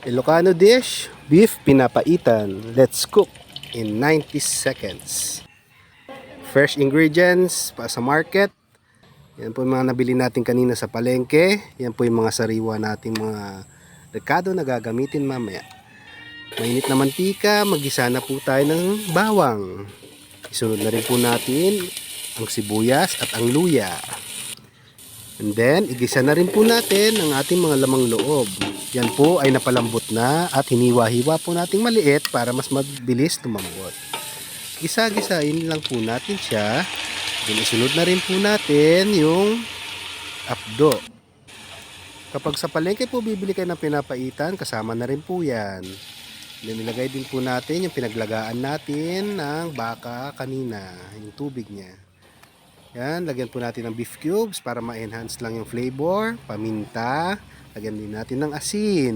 Ilocano dish, beef pinapaitan. Let's cook in 90 seconds. Fresh ingredients pa sa market. Yan po yung mga nabili natin kanina sa palengke. Yan po yung mga sariwa nating mga rekado na gagamitin mamaya. Mainit na mantika, magisa na po tayo ng bawang. Isunod na rin po natin ang sibuyas at ang luya. And then, igisa na rin po natin ang ating mga lamang loob. Yan po ay napalambot na at hiniwa-hiwa po nating maliit para mas mabilis tumambot. Gisa-gisain lang po natin siya. Then, isunod na rin po natin yung apdo. Kapag sa palengke po bibili kayo ng pinapaitan, kasama na rin po yan. Then, nilagay din po natin yung pinaglagaan natin ng baka kanina, yung tubig niya. Yan, lagyan po natin ng beef cubes para ma-enhance lang yung flavor, paminta, lagyan din natin ng asin.